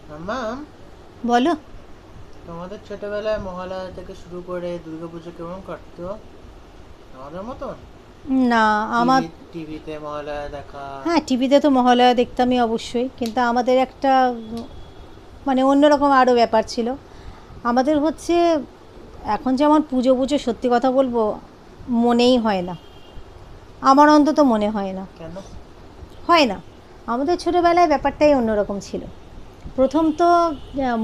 Ma'am, বলো। তোমাদের ছোটবেলায় মহালয়া থেকে শুরু করে দুর্গাপুজো কেমন কাটতো? আমাদের মতন? না, আমার। টিভি টিভিতে মহালয়া দেখা। হ্যাঁ, টিভিতে তো মহালয়া দেখতামই অবশ্যই, কিন্তু আমাদের একটা মানে অন্যরকম আরও ব্যাপার ছিল। আমাদের হচ্ছে এখন যেমন পুজো পুজো সত্যি কথা বলবো মনেই হয় না, আমার অন্তত মনে হয় না। কেন? হয় না। আমাদের ছোটোবেলায় ব্যাপারটাই অন্যরকম ছিল। প্রথম তো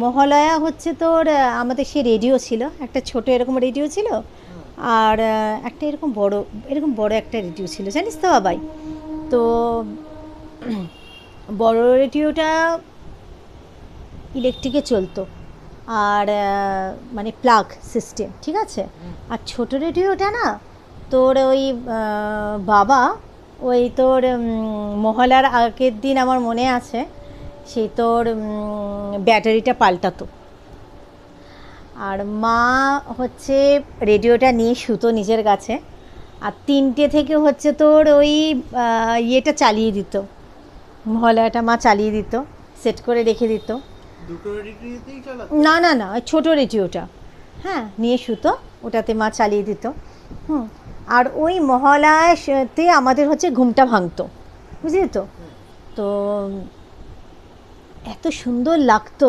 মহালয়া হচ্ছে তোর আমাদের সে রেডিও ছিল, একটা ছোট এরকম রেডিও ছিল। হুম। আর একটা এরকম বড় একটা রেডিও ছিল, জানিস তো বাবাই। তো বড় রেডিওটা ইলেকট্রিকে চলতো, আর মানে প্লাগ সিস্টেম, ঠিক আছে। হুম। আর ছোট রেডিওটা না, তোর ওই বাবা ওই তোর মহলার আগের দিন আমার মনে আছে, সেই তোর ব্যাটারিটা পাল্টাতো। আর মা হচ্ছে রেডিওটা নিয়ে শুতো নিজের কাছে, আর 3টে থেকে হচ্ছে তোর ওই ইয়েটা চালিয়ে দিত, মহালয়াটা মা চালিয়ে দিত, সেট করে রেখে দিত। দুটো রেডিওতেই চালাতো? না না না, ওই ছোটো রেডিওটা, হ্যাঁ, নিয়ে শুতো, ওটাতে মা চালিয়ে দিত। হুম। আর ওই মহালয়াতে আমাদের হচ্ছে ঘুমটা ভাঙতো, বুঝলি তো। হুম। তো এত সুন্দর লাগতো,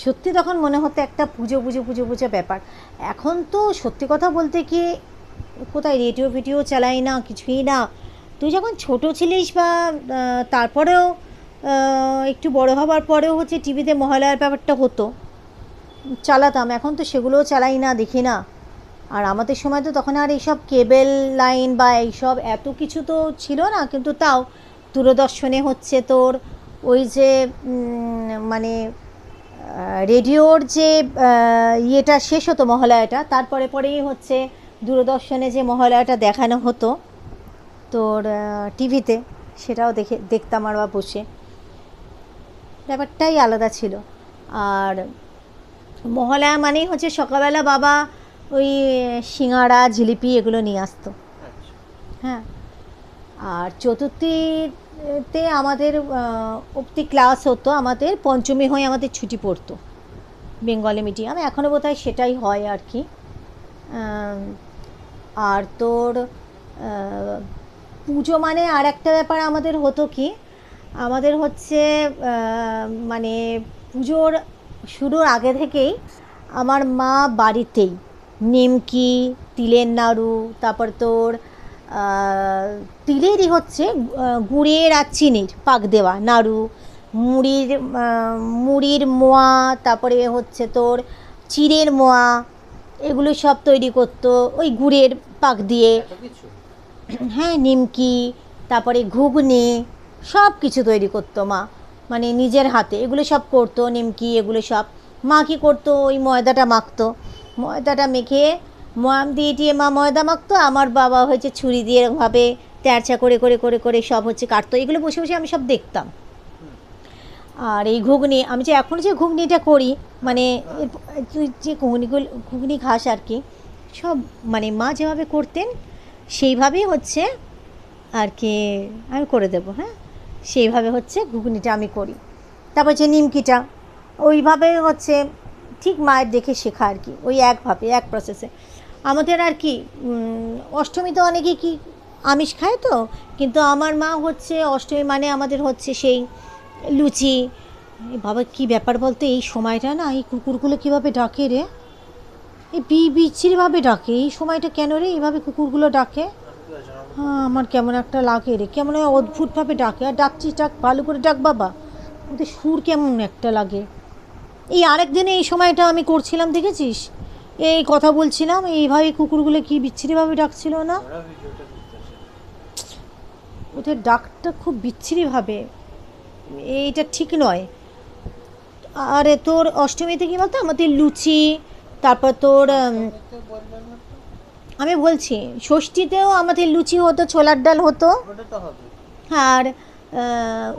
সত্যি তখন মনে হতো একটা পুজো পুজো পুজো পুজো ব্যাপার। এখন তো সত্যি কথা বলতে কি, কোথায় রেডিও ভিডিও চালাই না, কিছুই না। তুই যখন ছোট ছিলিস বা তারপরেও একটু বড় হবার পরেও হচ্ছে টিভিতে মহালয়ার ব্যাপারটা হতো, চালাতাম। এখন তো সেগুলোও চালাই না, দেখি না। আর আমাদের সময় তো তখন আর এইসব কেবেল লাইন বা এইসব এত কিছু তো ছিল না, কিন্তু তাও দূরদর্শনে হচ্ছে তোর ওই যে মানে রেডিওর যে ইয়েটা শেষ হতো মহালয়াটা, তারপরে পরেই হচ্ছে দূরদর্শনে যে মহালয়াটা দেখানো হতো তোর টিভিতে, সেটাও দেখতাম আর বা বসে, ব্যাপারটাই আলাদা ছিল। আর মহালয়া মানেই হচ্ছে সকালবেলা বাবা ওই সিঙাড়া জিলিপি এগুলো নিয়ে আসতো। আচ্ছা। হ্যাঁ। আর চতুর্থীতে আমাদের অবধি ক্লাস হতো, আমাদের পঞ্চমী হয়ে আমাদের ছুটি পড়তো, বেঙ্গলি মিডিয়াম, এখনও বোধহয় সেটাই হয় আর কি। আর তোর পুজো মানে আর একটা ব্যাপার আমাদের হতো কি, আমাদের হচ্ছে মানে পুজোর শুরুর আগে থেকেই আমার মা বাড়িতেই নিমকি, তিলের নাড়ু, তারপর তোর তিলেরই হচ্ছে গুড়ের আর চিনির পাক দেওয়া নাড়ু, মুড়ির মুড়ির মোয়া, তারপরে হচ্ছে তোর চিড়ের মোয়া, এগুলো সব তৈরি করতো ওই গুড়ের পাক দিয়ে। এত কিছু? হ্যাঁ, নিমকি, তারপরে ঘুগনি, সব কিছু তৈরি করতো মা, মানে নিজের হাতে এগুলো সব করতো। নিমকি এগুলো সব মা কী করতো, ওই ময়দাটা মাখতো, ময়দাটা মেখে ময়াম দিয়ে দিয়ে মা ময়দা মাখতো, আমার বাবা হয়েছে ছুরি দিয়ে এরকমভাবে তেরচা করে করে করে করে সব হচ্ছে কাটতো, এগুলো বসে বসে আমি সব দেখতাম। হুম। আর এই ঘুগনি, আমি যে এখন যে ঘুগনিটা করি, হ্যাঁ, মানে হ্যাঁ। তুই যে ঘুগনি খাস আর কি, সব মানে মা যেভাবে করতেন সেইভাবেই হচ্ছে আর কি আমি করে দেবো। হ্যাঁ, সেইভাবে হচ্ছে ঘুগনিটা আমি করি। তারপর যে নিমকিটা ওইভাবে হচ্ছে ঠিক মায়ের দেখে শেখা আর কি, ওই একভাবে এক প্রসেসে। আমাদের আর কি অষ্টমীতে অনেকে কি আমিষ খায় তো, কিন্তু আমার মা হচ্ছে অষ্টমী মানে আমাদের হচ্ছে সেই লুচি। এ বাবা কী ব্যাপার বলতে, এই সময়টা না এই কুকুরগুলো কীভাবে ডাকে রে, এই বিচ্ছিরিভাবে ডাকে এই সময়টা, কেন রে এইভাবে কুকুরগুলো ডাকে? আমি তো জানাবো হ্যাঁ, তোমাকে। আমার কেমন একটা লাগে রে, কেমন অদ্ভুতভাবে ডাকে। আর ডাকছিস ডাক, ভালো করে ডাক বাবা, ওদের সুর কেমন একটা লাগে। এই আরেক দিনে এই সময়টা আমি করছিলাম, দেখেছিস, এই কথা বলছিলাম, এইভাবে কুকুরগুলো কি বিচ্ছিরিভাবে ডাকছিল না, ওরা ভিডিওটা করতেছে। ওদের ডাকটা খুব বিচ্ছিরিভাবে, এইটা ঠিক নয়। আর তোর অষ্টমীতে কী বলতো, আমাদের লুচি, তারপর তোর সপ্তমীতে বললেন না তো? আমি বলছি ষষ্ঠীতেও আমাদের লুচি হতো, ছোলার ডাল হতো। ওটা তো হবে। আর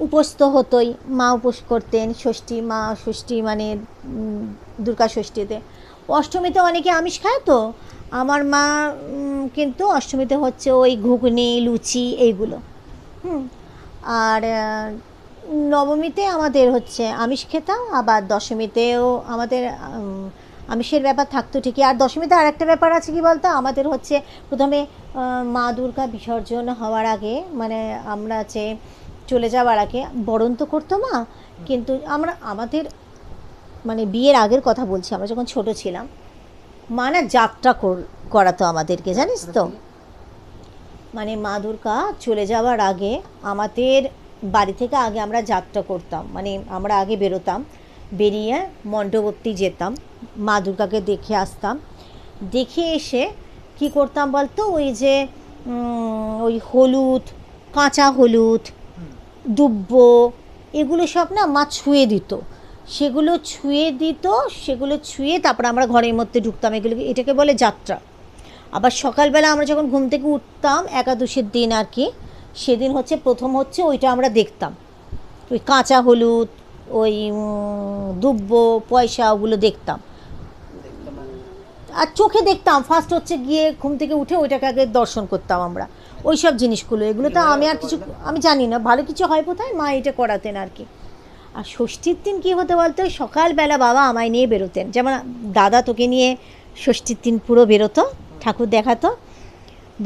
উপোস তো হতোই, মা উপোস করতেন ষষ্ঠী, মা ষষ্ঠী মানে দুর্গা ষষ্ঠীতে। অষ্টমীতে অনেকে আমিষ খায় তো, আমার মা কিন্তু অষ্টমীতে হচ্ছে ওই ঘুগনি লুচি এইগুলো। হুম। আর নবমীতে আমাদের হচ্ছে আমিষ খেতাম, আবার দশমীতেও আমাদের আমিষের ব্যাপার থাকতো ঠিকই। আর দশমীতে আর একটা ব্যাপার আছে কি বলতো, আমাদের হচ্ছে প্রথমে মা দুর্গা বিসর্জন হওয়ার আগে, মানে আমরা যে চলে যাওয়ার আগে বরণ তো করতো মা, কিন্তু আমাদের মানে বিয়ের আগের কথা বলছি, আমরা যখন ছোট ছিলাম, মা না যাত্রা করাতো আমাদেরকে, জানিস তো। মানে মা দুর্গা চলে যাওয়ার আগে আমাদের বাড়ি থেকে আগে আমরা যাত্রা করতাম, মানে আমরা আগে বেরোতাম, বেরিয়ে মণ্ডপ অবধি যেতাম, মা দুর্গাকে দেখে আসতাম। দেখে এসে কি করতাম বলতো, ওই যে ওই হলুদ, কাঁচা হলুদ, দুব্ব, এগুলো সব না মা ছুঁয়ে দিত, সেগুলো ছুঁয়ে তারপর আমরা ঘরের মধ্যে ঢুকতাম। এটাকে বলে যাত্রা। আবার সকালবেলা আমরা যখন ঘুম থেকে উঠতাম একাদশীর দিন আর কি, সেদিন হচ্ছে প্রথম হচ্ছে ওইটা আমরা দেখতাম, ওই কাঁচা হলুদ, ওই দুব্ব, পয়সা, ওগুলো দেখতাম। আর চোখে দেখতাম, ফার্স্ট হচ্ছে গিয়ে ঘুম থেকে উঠে ওইটাকে আগে দর্শন করতাম আমরা, ওই সব জিনিসগুলো। এগুলো তো আমি জানি না ভালো কিছু হয় কোথায়, মা এটা করাতেন আর কি। আর ষষ্ঠীর দিন কী হতে বলতো, সকালবেলা বাবা আমায় নিয়ে বেরোতেন, যেমন দাদা তোকে নিয়ে ষষ্ঠীর দিন পুরো বেরোতো, ঠাকুর দেখাতো,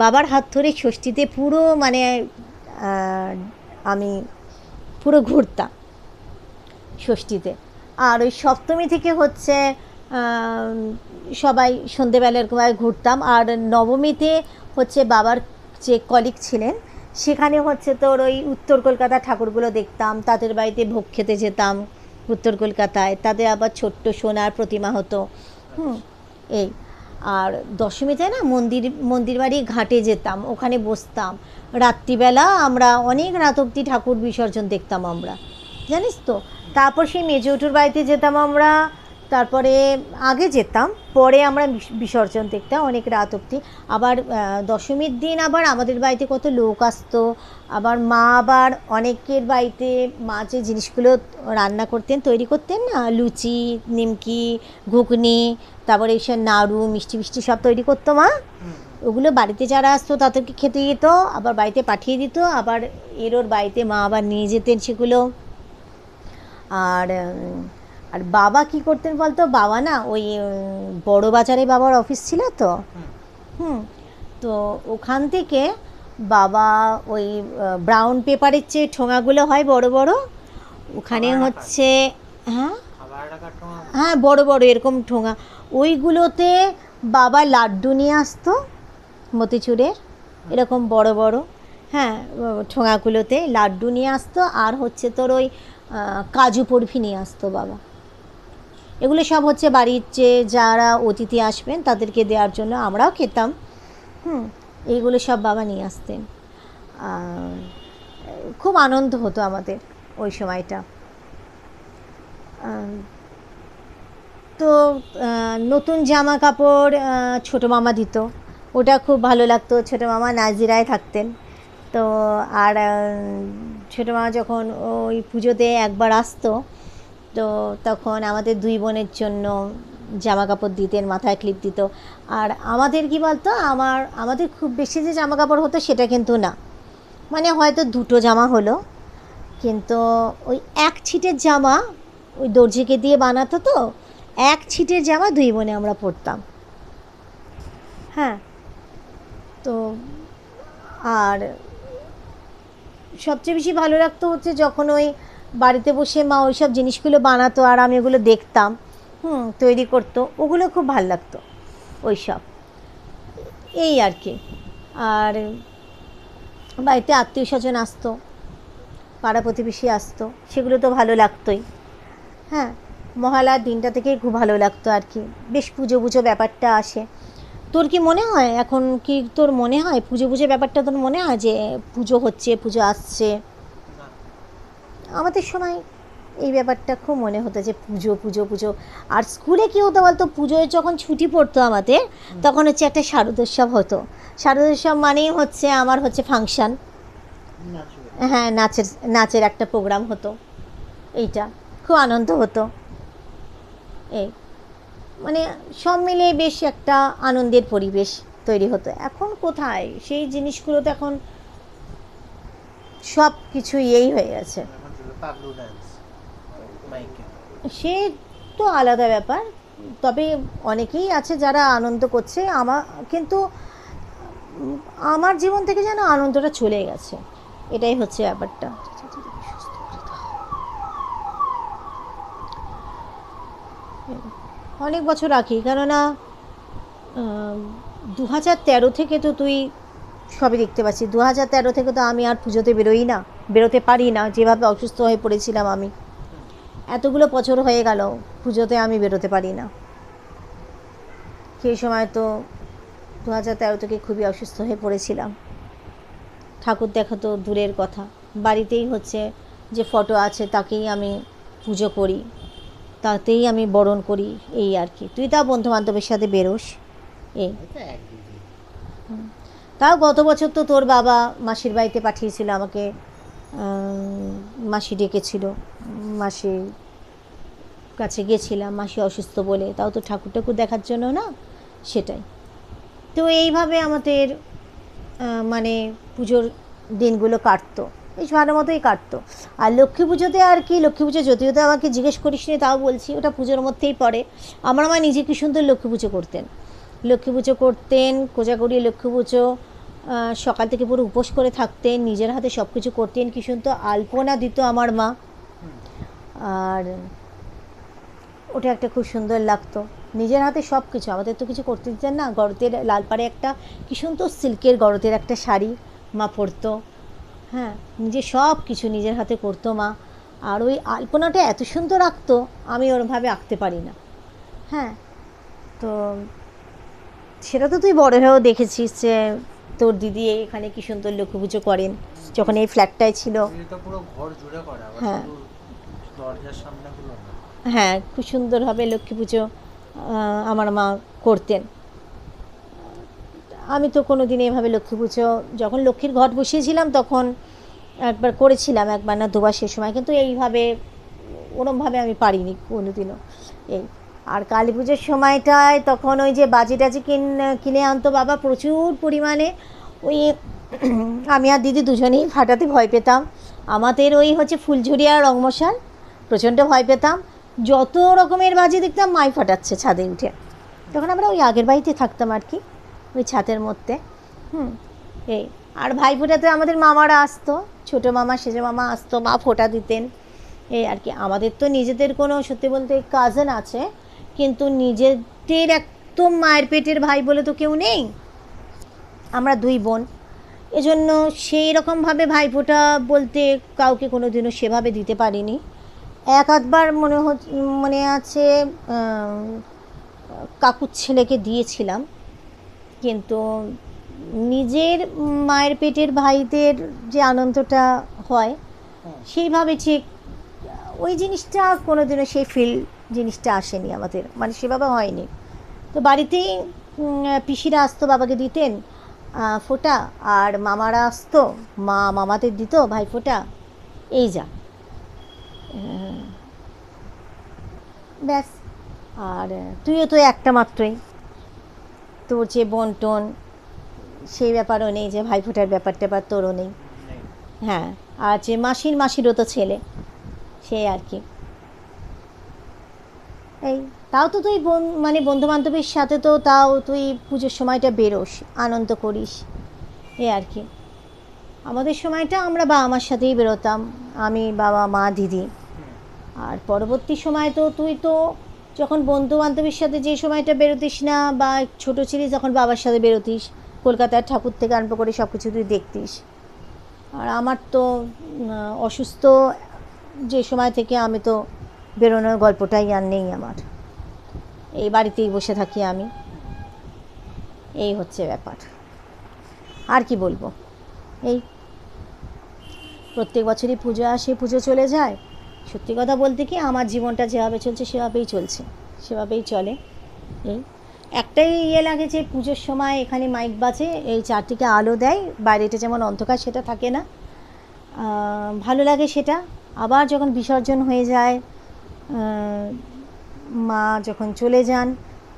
বাবার হাত ধরে ষষ্ঠীতে পুরো মানে আমি পুরো ঘুরতাম ষষ্ঠীতে। আর ওই সপ্তমী থেকে হচ্ছে সবাই সন্ধেবেলা এরকম ঘুরতাম। আর নবমীতে হচ্ছে বাবার যে কলিগ ছিলেন সেখানে হচ্ছে তোর ওই উত্তর কলকাতা ঠাকুরগুলো দেখতাম, তাদের বাড়িতে ভোগ খেতে যেতাম উত্তর কলকাতায়, তাদের আবার ছোট্ট সোনার প্রতিমা হতো। এই আর দশমীতে না মন্দির বাড়ি ঘাটে যেতাম, ওখানে বসতাম রাত্রিবেলা, আমরা অনেক রাত অবধি ঠাকুর বিসর্জন দেখতাম আমরা, জানিস তো। তারপর সেই মেজৌটুর বাড়িতে যেতাম আমরা, তারপরে আগে যেতাম, পরে আমরা বিসর্জন দেখতাম অনেক রাত অবধি। আবার দশমীর দিন আবার আমাদের বাড়িতে কত লোক আসতো, আবার মা আবার অনেকের বাড়িতে মা যে জিনিসগুলো রান্না করতেন, তৈরি করতেন না, লুচি, নিমকি, ঘুগনি, তারপরে এইসব নাড়ু, মিষ্টি মিষ্টি সব তৈরি করতো মা, ওগুলো বাড়িতে যারা আসতো তাদেরকে খেতে দিত, আবার বাড়িতে পাঠিয়ে দিত, আবার ওর বাড়িতে মা আবার নিয়ে যেতেন সেগুলো। আর বাবা কি করতেন বলতো, বাবা না ওই বড় বাজারে বাবার অফিস ছিল তো, তো ওখান থেকে বাবা ওই ব্রাউন পেপারের যে ঠোঙাগুলো হয় বড় বড়, ওখানে হচ্ছে হ্যাঁ বড় বড় এরকম ঠোঙা, ওইগুলোতে বাবা লাড্ডু নিয়ে আসতো মতিচুরের, এরকম বড় বড়, হ্যাঁ ঠোঙাগুলোতে লাড্ডু নিয়ে আসতো। আর হচ্ছে তোর ওই কাজু বরফি নিয়ে আসতো বাবা। এগুলো সব হচ্ছে বাড়ির যে যারা অতিথি আসবেন তাদেরকে দেওয়ার জন্য, আমরাও খেতাম। এইগুলো সব বাবা নিয়ে আসতেন। খুব আনন্দ হতো আমাদের ওই সময়টা। তো নতুন জামা কাপড় ছোটো মামা দিত, ওটা খুব ভালো লাগতো। ছোটো মামা নাজিরায় থাকতেন তো, আর ছোটো মামা যখন ওই পুজোতে একবার আসতো তো তখন আমাদের দুই বোনের জন্য জামা কাপড় দিতেন, মাথায় ক্লিপ দিত। আর আমাদের কি বলতো, আমাদের খুব বেশি যে জামা কাপড় হতো সেটা কিন্তু না, মানে হয়তো দুটো জামা হলো, কিন্তু ওই এক ছিটের জামা ওই দর্জিকে দিয়ে বানাতো, তো এক ছিটের জামা দুই বোনে আমরা পরতাম। হ্যাঁ, তো আর সবচেয়ে বেশি ভালো লাগতো হচ্ছে যখন ওই বাড়িতে বসে মা ওই সব জিনিসগুলো বানাতো আর আমি ওগুলো দেখতাম, তৈরি করতো, ওগুলো খুব ভালো লাগতো ওই সব, এই আর কি। আর বাড়িতে আত্মীয় স্বজন আসতো, পাড়া প্রতিবেশী আসতো, সেগুলো তো ভালো লাগতোই। হ্যাঁ, মহালয়ার দিনটা থেকেই খুব ভালো লাগতো আর কি, বেশ পুজো পুজো ব্যাপারটা আসে। তোর কি মনে হয় এখন, কি তোর মনে হয় পুজো পুজো ব্যাপারটা তোর মনে হয় যে পুজো হচ্ছে, পুজো আসছে? আমাদের সময় এই ব্যাপারটা খুব মনে হতো যে পুজো পুজো পুজো। আর স্কুলে কী হতো বলতো, পুজোয় যখন ছুটি পড়তো আমাদের, তখন হচ্ছে একটা শারদোৎসব হতো। শারদোৎসব মানেই হচ্ছে আমার হচ্ছে ফাংশান, হ্যাঁ নাচের একটা প্রোগ্রাম হতো, এইটা খুব আনন্দ হতো। এই মানে সব মিলে বেশ একটা আনন্দের পরিবেশ তৈরি হতো। এখন কোথায় সেই জিনিসগুলো, তো এখন সব কিছু এই হয়ে গেছে। পাগলু ডান্স মাইকে। সে তো আলাদা ব্যাপার, তবে অনেকেই আছে যারা আনন্দ করছে। কিন্তু আমার জীবন থেকে যেন আনন্দটা চলে গেছে, এটাই হচ্ছে ব্যাপারটা। অনেক বছর রাখি, কেননা 2013 থেকে তো তুই সবই দেখতে পাচ্ছি। 2013 থেকে তো আমি আর পুজোতে বেরোতে পারি না, যেভাবে অসুস্থ হয়ে পড়েছিলাম আমি। এতগুলো বছর হয়ে গেল পুজোতে আমি বেরোতে পারি না। সেই সময় তো 2013 থেকে খুবই অসুস্থ হয়ে পড়েছিলাম। ঠাকুর দেখা তো দূরের কথা, বাড়িতেই হচ্ছে যে ফটো আছে তাকেই আমি পুজো করি, তাতেই আমি বরণ করি, এই আর কি। তুই তাও বন্ধু বান্ধবের সাথে বেরোস এই। তাও গত বছর তো তোর বাবা মাসির বাড়িতে পাঠিয়েছিল আমাকে, মাসি ডেকেছিল, মাসির কাছে গেছিলাম, মাসি অসুস্থ বলে, তাও তো ঠাকুর দেখার জন্য না, সেটাই। তো এইভাবে আমাদের মানে পুজোর দিনগুলো কাটতো, বেশ ভালো মতোই কাটতো। আর লক্ষ্মী পুজোতে আর কি, লক্ষ্মী পুজো যদিও তো আমাকে জিজ্ঞেস করিস নি, তাও বলছি ওটা পুজোর মধ্যেই পড়ে। আমার মা নিজে কি সুন্দর লক্ষ্মী পুজো করতেন, কোজাগরি লক্ষ্মী পুজো। সকাল থেকে পুরো উপোস করে থাকতেন, নিজের হাতে সব কিছু করতেন, কি সুন্দর আলপনা দিত আমার মা। আর ওটা একটা খুব সুন্দর লাগতো, নিজের হাতে সব কিছু। আমাদের তো কিছু করতে দিতেন না। গরতের লালপাড়ে একটা কি সুন্দর সিল্কের গরতের একটা শাড়ি মা পরতো, হ্যাঁ, নিজে সব কিছু নিজের হাতে করতো মা। আর ওই আলপনাটা এত সুন্দর আঁকতো, আমি ওরমভাবে আঁকতে পারি না। হ্যাঁ, তো সেটা তো তুই বড় হয়েও দেখেছিস যে তোর দিদি এখানে কি সুন্দর লক্ষ্মী পুজো করেন, যখন এই ফ্ল্যাটটাই ছিল। পুরো ঘর জুড়ে করে, হ্যাঁ, দরজার সামনেগুলো না। হ্যাঁ, খুব সুন্দরভাবে লক্ষ্মী পুজো আমার মা করতেন। আমি তো কোনো দিন এভাবে লক্ষ্মী পুজো, যখন লক্ষ্মীর ঘট বসিয়েছিলাম তখন একবার করেছিলাম, একবার না দুবার সে সময়, কিন্তু এইভাবে ওরমভাবে আমি পারিনি কোনো দিনও এই। আর কালী পুজোর সময়টায় তখন ওই যে বাজি টাজি কিনে আনতো বাবা প্রচুর পরিমাণে, ওই আমি আর দিদি দুজনেই ফাটাতে ভয় পেতাম। আমাদের ওই হচ্ছে ফুলঝুরি আর রংমশাল, প্রচণ্ড ভয় পেতাম। যত রকমের বাজি দেখতাম মাই ফাটাচ্ছে ছাদে উঠে, তখন আমরা ওই আগের বাড়িতে থাকতাম আর কি, ওই ছাদের মধ্যে। এই আর ভাইফোঁটাতে আমাদের মামারা আসতো, ছোটো মামা সেজো মামা আসতো, মা ফোঁটা দিতেন, এই আর কি। আমাদের তো নিজেদের কোনো সত্যি বলতে কাজিন আছে, কিন্তু নিজেদের একদম মায়ের পেটের ভাই বলে তো কেউ নেই, আমরা দুই বোন। এজন্য সেই রকমভাবে ভাইফোঁটা বলতে কাউকে কোনো দিনও সেভাবে দিতে পারিনি। এক আধবার মনে আছে কাকুর ছেলেকে দিয়েছিলাম, কিন্তু নিজের মায়ের পেটের ভাইদের যে আনন্দটা হয় সেইভাবে ঠিক ওই জিনিসটা কোনোদিনও সেই জিনিসটা আসেনি আমাদের, মানে সেভাবে হয়নি। তো বাড়িতেই পিসিরা আসতো বাবাকে দিতেন ফোঁটা, আর মামারা আসতো, মামাদের দিত ভাই ফোঁটা, এই যা ব্যাস। আর তুইও তো একটা মাত্রই, তোর যে বোন টোন সেই ব্যাপারও নেই, যে ভাইফোঁটার ব্যাপারটা তোরও নেই। হ্যাঁ, আর যে মাসিরও তো ছেলে, সেই আর কি। এই তাও তো তুই মানে বন্ধু বান্ধবের সাথে তো তাও তুই পুজোর সময়টা বেরোস, আনন্দ করিস, এই আর কি। আমাদের সময়টা আমরা বাবা মার সাথেই বেরোতাম, আমি বাবা মা দিদি। আর পরবর্তী সময় তো তুই তো যখন বন্ধু বান্ধবের সাথে যে সময়টা বেরোতিস না, বা ছোটো ছিলিস তখন বাবার সাথে বেরোতিস, কলকাতার ঠাকুর থেকে আরম্ভ করে সব কিছু তুই দেখতিস। আর আমার তো অসুস্থ যে সময় থেকে আমি তো বেরোনোর গল্পটাই আর নেই আমার, এই বাড়িতেই বসে থাকি আমি, এই হচ্ছে ব্যাপার। আর কি বলবো, এই প্রত্যেক বছরই পুজো আসে, পুজো চলে যায়। সত্যি কথা বলতে কি, আমার জীবনটা যেভাবে চলছে সেভাবেই চলছে, সেভাবেই চলে। এই একটাই লাগে যে পুজোর সময় এখানে মাইক বাজে, এই চারদিকে আলো দেয়, বাইরেটা যেমন অন্ধকার সেটা থাকে না, ভালো লাগে সেটা। আবার যখন বিসর্জন হয়ে যায়, মা যখন চলে যান,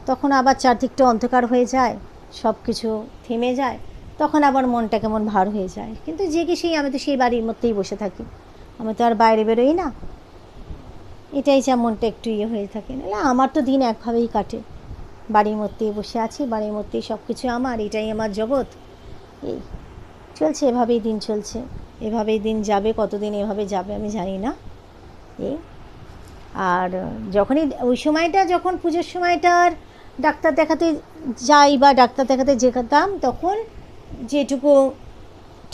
তখন আবার চারদিকটা অন্ধকার হয়ে যায়, সব কিছু থেমে যায়, তখন আবার মনটা কেমন ভার হয়ে যায়। কিন্তু যে কি সেই, আমি তো সেই বাড়ির মধ্যেই বসে থাকি, আমি তো আর বাইরে বেরোই না, এটাই যা মনটা একটু ইয়ে হয়ে থাকে। না আমার তো দিন একভাবেই কাটে, বাড়ির মধ্যেই বসে আছি, বাড়ির মধ্যেই সব কিছু আমার, এটাই আমার জগৎ। এই চলছে, এভাবেই দিন চলছে, এভাবেই দিন যাবে, কতদিন এভাবে যাবে আমি জানি না। এই আর যখনই ওই সময়টা, যখন পুজোর সময়টা আর ডাক্তার দেখাতে যাই বা ডাক্তার দেখাতে যেতাম, তখন যেটুকু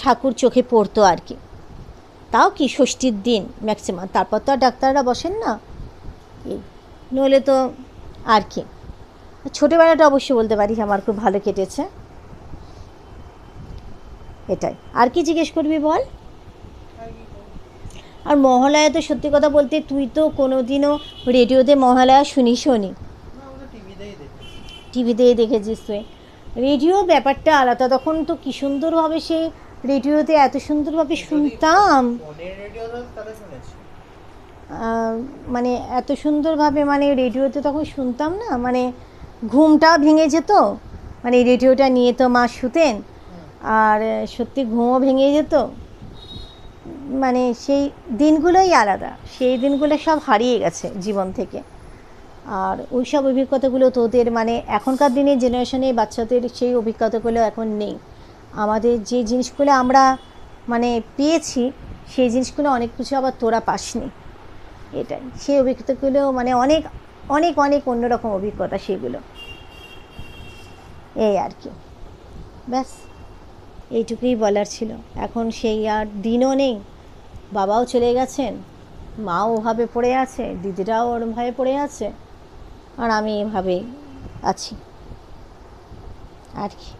ঠাকুর চোখে পড়তো আর কি, তাও কি ষষ্ঠীর দিন ম্যাক্সিমাম, তারপর তো আর ডাক্তাররা বসেন না। এই নইলে তো আর কি। ছোটোবেলাটা অবশ্যই বলতে পারি আমার খুব ভালো কেটেছে, এটাই। আর কি জিজ্ঞেস করবি বল? আর মহালয়া তো সত্যি কথা বলতে তুই তো কোনো দিনও রেডিওতে মহালয়া শুনিসও নি, টিভিতেই দেখেছিস তুই। রেডিও ব্যাপারটা আলাদা, তখন তো কী সুন্দরভাবে সে রেডিওতে এত সুন্দরভাবে শুনতাম, মানে এত সুন্দরভাবে, মানে রেডিওতে তখন শুনতাম না, মানে ঘুমটা ভেঙে যেত, মানে রেডিওটা নিয়ে তো মা শুতেন, আর সত্যি ঘুমও ভেঙে যেত। মানে সেই দিনগুলোই আলাদা, সেই দিনগুলো সব হারিয়ে গেছে জীবন থেকে। আর ওই সব অভিজ্ঞতাগুলো তোদের, মানে এখনকার দিনের জেনারেশনে বাচ্চাদের সেই অভিজ্ঞতাগুলো এখন নেই। আমাদের যে জিনিসগুলো আমরা মানে পেয়েছি, সেই জিনিসগুলো অনেক কিছু আবার তোরা পাসনি, এটাই। সেই অভিজ্ঞতাগুলো মানে অনেক অনেক অনেক অন্যরকম অভিজ্ঞতা সেগুলো, এই আর কি। ব্যাস এইটুকুই বলার ছিল। এখন সেই আর দিনও নেই, বাবাও চলে গেছেন, মাও ওভাবে পড়ে আছে, দিদিরাও ওরমভাবে পড়ে আছে, আর আমি এভাবেই আছি আর কি।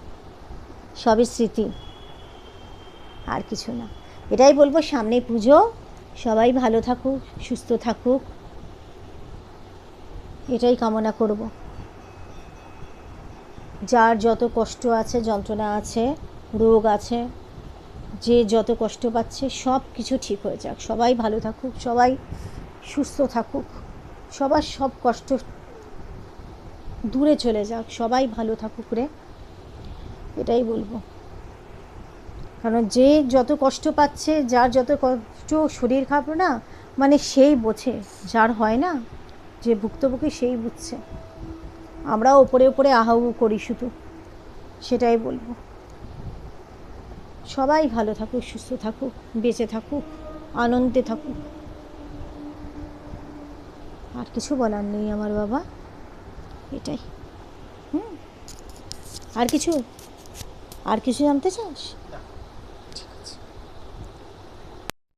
সবই স্মৃতি, আর কিছু না। এটাই বলবো, সামনে পুজো, সবাই ভালো থাকুক, সুস্থ থাকুক, এটাই কামনা করব। যার যত কষ্ট আছে, যন্ত্রণা আছে, রোগ আছে, যে যত কষ্ট পাচ্ছে, সব কিছু ঠিক হয়ে যাক, সবাই ভালো থাকুক, সবাই সুস্থ থাকুক, সবার সব কষ্ট দূরে চলে যাক, সবাই ভালো থাকুক রে, এটাই বলবো। কারণ যে যত কষ্ট পাচ্ছে, যার যত কষ্ট, শরীর খারাপ না, মানে সেই বোঝে, যার হয় না, যে ভুক্তভোগী সেই বুঝছে। আমরা ওপরে ওপরে আহাউ করি শুধু, সেটাই বলবো। সবাই ভালো থাকুক, সুস্থ থাকুক, বেঁচে থাকুক, আনন্দে থাকুক, আর কিছু বলার নেই আমার বাবা, এটাই। আর কিছু জানতে চাস?